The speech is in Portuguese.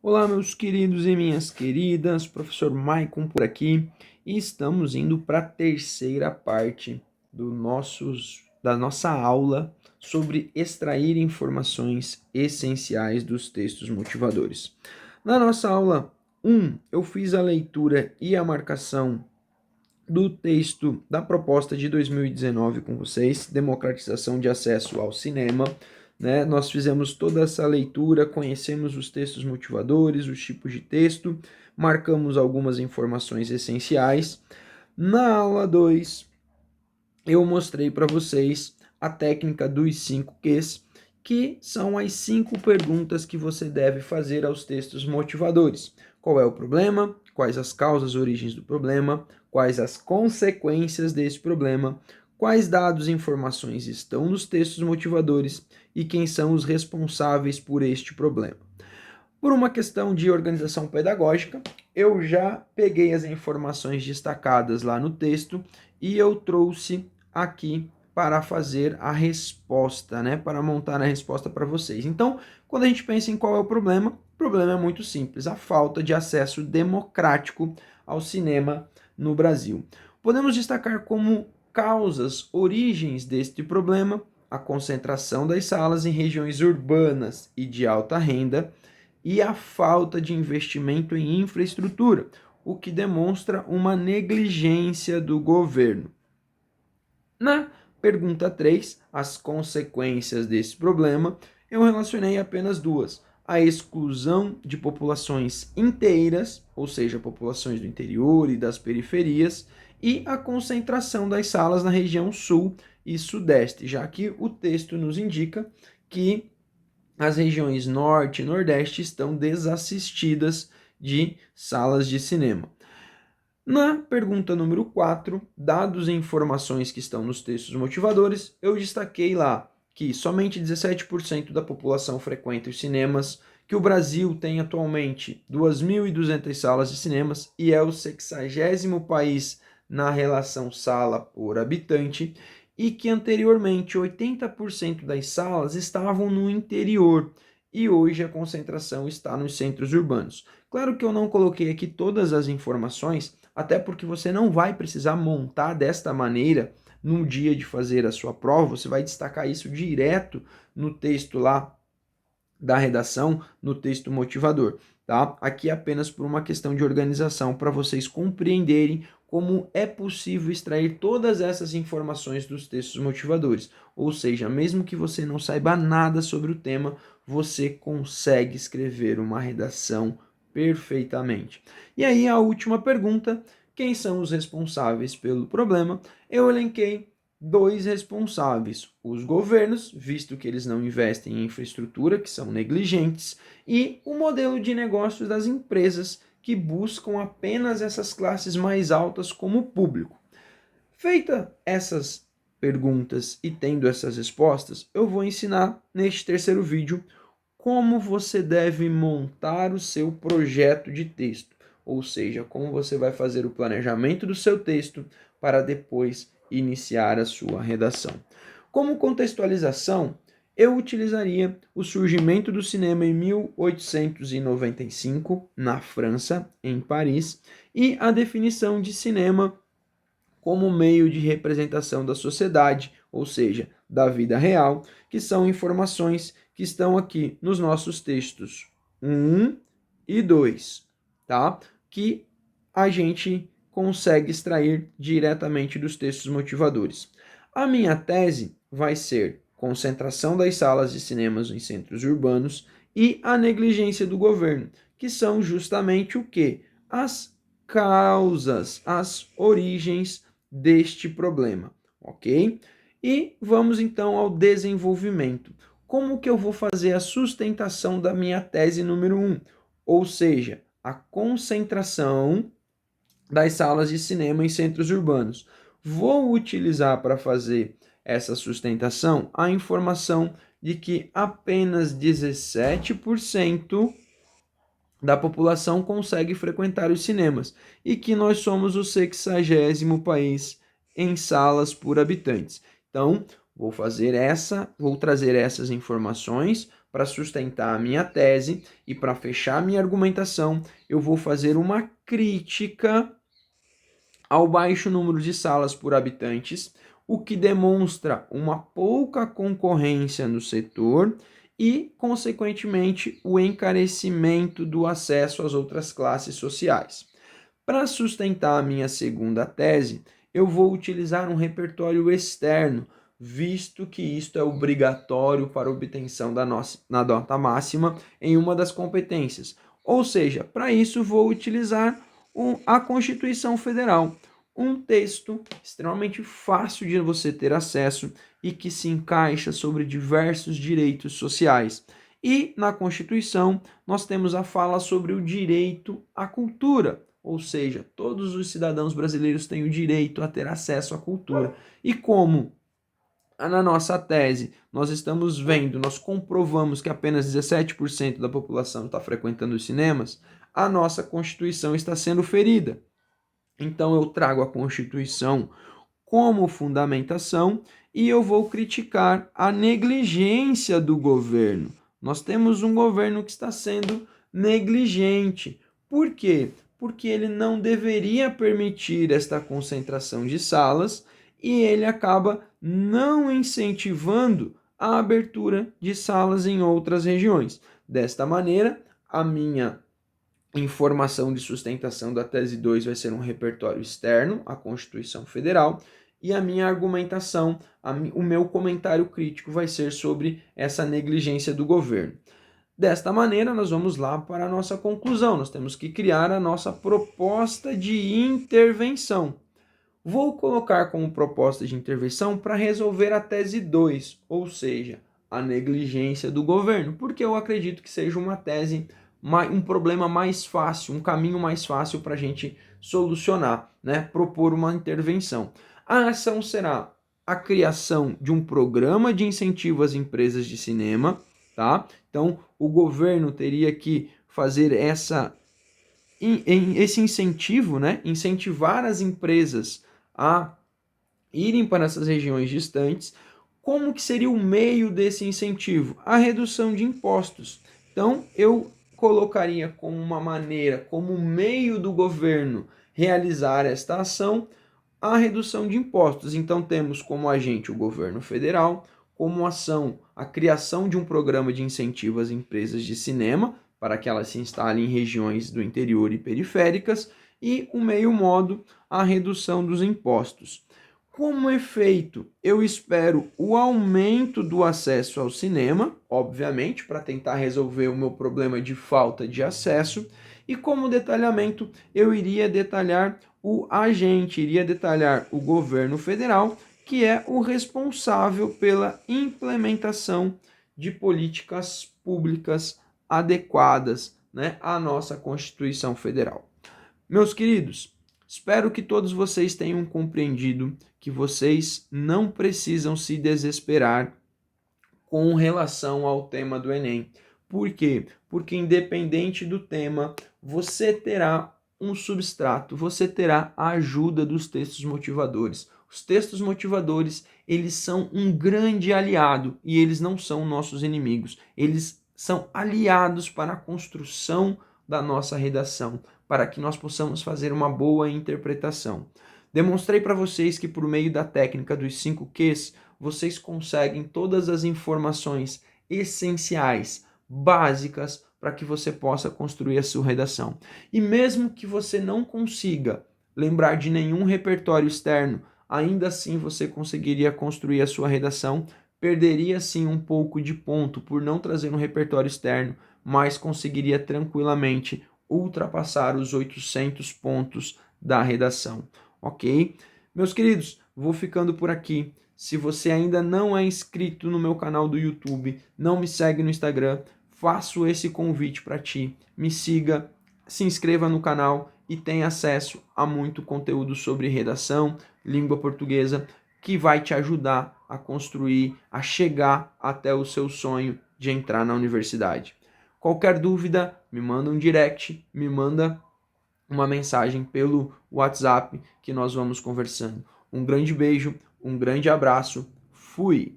Olá, meus queridos e minhas queridas, professor Maicon por aqui, e estamos indo para a terceira parte da nossa aula sobre extrair informações essenciais dos textos motivadores. Na nossa aula 1, eu fiz a leitura e a marcação do texto da proposta de 2019 com vocês, Democratização de Acesso ao Cinema. Né? Nós fizemos toda essa leitura, conhecemos os textos motivadores, os tipos de texto, marcamos algumas informações essenciais. Na aula 2, eu mostrei para vocês a técnica dos 5 Qs, que são as 5 perguntas que você deve fazer aos textos motivadores. Qual é o problema? Quais as causas, origens do problema? Quais as consequências desse problema? Quais dados e informações estão nos textos motivadores e quem são os responsáveis por este problema? Por uma questão de organização pedagógica, eu já peguei as informações destacadas lá no texto e eu trouxe aqui para fazer a resposta, né? Para montar a resposta para vocês. Então, quando a gente pensa em qual é o problema é muito simples, a falta de acesso democrático ao cinema no Brasil. Podemos destacar como causas, origens deste problema, a concentração das salas em regiões urbanas e de alta renda, e a falta de investimento em infraestrutura, o que demonstra uma negligência do governo. Na pergunta 3, as consequências desse problema, eu relacionei apenas duas: a exclusão de populações inteiras, ou seja, populações do interior e das periferias, e a concentração das salas na região sul e sudeste, já que o texto nos indica que as regiões norte e nordeste estão desassistidas de salas de cinema. Na pergunta número 4, dados e informações que estão nos textos motivadores, eu destaquei lá que somente 17% da população frequenta os cinemas, que o Brasil tem atualmente 2.200 salas de cinemas e é o 60º país na relação sala por habitante, e que anteriormente 80% das salas estavam no interior e hoje a concentração está nos centros urbanos. Claro que eu não coloquei aqui todas as informações, até porque você não vai precisar montar desta maneira no dia de fazer a sua prova, você vai destacar isso direto no texto lá da redação, no texto motivador, tá? Aqui é apenas por uma questão de organização, para vocês compreenderem como é possível extrair todas essas informações dos textos motivadores. Ou seja, mesmo que você não saiba nada sobre o tema, você consegue escrever uma redação perfeitamente. E aí a última pergunta: quem são os responsáveis pelo problema? Eu elenquei 2 responsáveis: os governos, visto que eles não investem em infraestrutura, que são negligentes, e o modelo de negócios das empresas, que buscam apenas essas classes mais altas como público. Feita essas perguntas e tendo essas respostas, eu vou ensinar neste terceiro vídeo como você deve montar o seu projeto de texto, ou seja, como você vai fazer o planejamento do seu texto para depois iniciar a sua redação. Como contextualização, eu utilizaria o surgimento do cinema em 1895, na França, em Paris, e a definição de cinema como meio de representação da sociedade, ou seja, da vida real, que são informações que estão aqui nos nossos textos 1 e 2, tá? Que a gente consegue extrair diretamente dos textos motivadores. A minha tese vai ser concentração das salas de cinemas em centros urbanos e a negligência do governo, que são justamente o que? As causas, as origens deste problema, ok? E vamos então ao desenvolvimento. Como que eu vou fazer a sustentação da minha tese número 1? Ou seja, a concentração das salas de cinema em centros urbanos. Vou utilizar para fazer essa sustentação a informação de que apenas 17% da população consegue frequentar os cinemas e que nós somos o 60º país em salas por habitantes. Então, vou trazer essas informações para sustentar a minha tese e para fechar a minha argumentação, eu vou fazer uma crítica ao baixo número de salas por habitantes, o que demonstra uma pouca concorrência no setor e, consequentemente, o encarecimento do acesso às outras classes sociais. Para sustentar a minha segunda tese, eu vou utilizar um repertório externo, visto que isto é obrigatório para a obtenção da nota máxima em uma das competências. Ou seja, para isso vou utilizar a Constituição Federal, um texto extremamente fácil de você ter acesso e que se encaixa sobre diversos direitos sociais. E na Constituição nós temos a fala sobre o direito à cultura, ou seja, todos os cidadãos brasileiros têm o direito a ter acesso à cultura. E como na nossa tese nós estamos vendo, nós comprovamos que apenas 17% da população está frequentando os cinemas, a nossa Constituição está sendo ferida. Então eu trago a Constituição como fundamentação e eu vou criticar a negligência do governo. Nós temos um governo que está sendo negligente. Por quê? Porque ele não deveria permitir esta concentração de salas e ele acaba não incentivando a abertura de salas em outras regiões. Desta maneira, a minha informação de sustentação da tese 2 vai ser um repertório externo à Constituição Federal e a minha argumentação, o meu comentário crítico vai ser sobre essa negligência do governo. Desta maneira, nós vamos lá para a nossa conclusão. Nós temos que criar a nossa proposta de intervenção. Vou colocar como proposta de intervenção para resolver a tese 2, ou seja, a negligência do governo, porque eu acredito que seja uma tese, um problema mais fácil, um caminho mais fácil para a gente solucionar, né? Propor uma intervenção. A ação será a criação de um programa de incentivo às empresas de cinema, tá? Então, o governo teria que fazer esse incentivo, né? Incentivar as empresas a irem para essas regiões distantes. Como que seria o meio desse incentivo? A redução de impostos. Então, eu colocaria como uma maneira, como meio do governo realizar esta ação, a redução de impostos. Então, temos como agente o governo federal, como ação a criação de um programa de incentivo às empresas de cinema, para que elas se instalem em regiões do interior e periféricas, e o meio modo, a redução dos impostos. Como efeito, eu espero o aumento do acesso ao cinema, obviamente, para tentar resolver o meu problema de falta de acesso, e como detalhamento, eu iria detalhar o agente, iria detalhar o governo federal, que é o responsável pela implementação de políticas públicas adequadas, né, à nossa Constituição Federal. Meus queridos, espero que todos vocês tenham compreendido que vocês não precisam se desesperar com relação ao tema do Enem. Por quê? Porque independente do tema, você terá um substrato, você terá a ajuda dos textos motivadores. Os textos motivadores, eles são um grande aliado e eles não são nossos inimigos. Eles são aliados para a construção da nossa redação, para que nós possamos fazer uma boa interpretação. Demonstrei para vocês que por meio da técnica dos 5 Qs, vocês conseguem todas as informações essenciais, básicas, para que você possa construir a sua redação. E mesmo que você não consiga lembrar de nenhum repertório externo, ainda assim você conseguiria construir a sua redação, perderia sim um pouco de ponto por não trazer um repertório externo, mas conseguiria tranquilamente ultrapassar os 800 pontos da redação, ok? Meus queridos, vou ficando por aqui. Se você ainda não é inscrito no meu canal do YouTube, não me segue no Instagram, faço esse convite para ti. Me siga, se inscreva no canal e tenha acesso a muito conteúdo sobre redação, língua portuguesa, que vai te ajudar a construir, a chegar até o seu sonho de entrar na universidade. Qualquer dúvida, me manda um direct, me manda uma mensagem pelo WhatsApp que nós vamos conversando. Um grande beijo, um grande abraço, fui!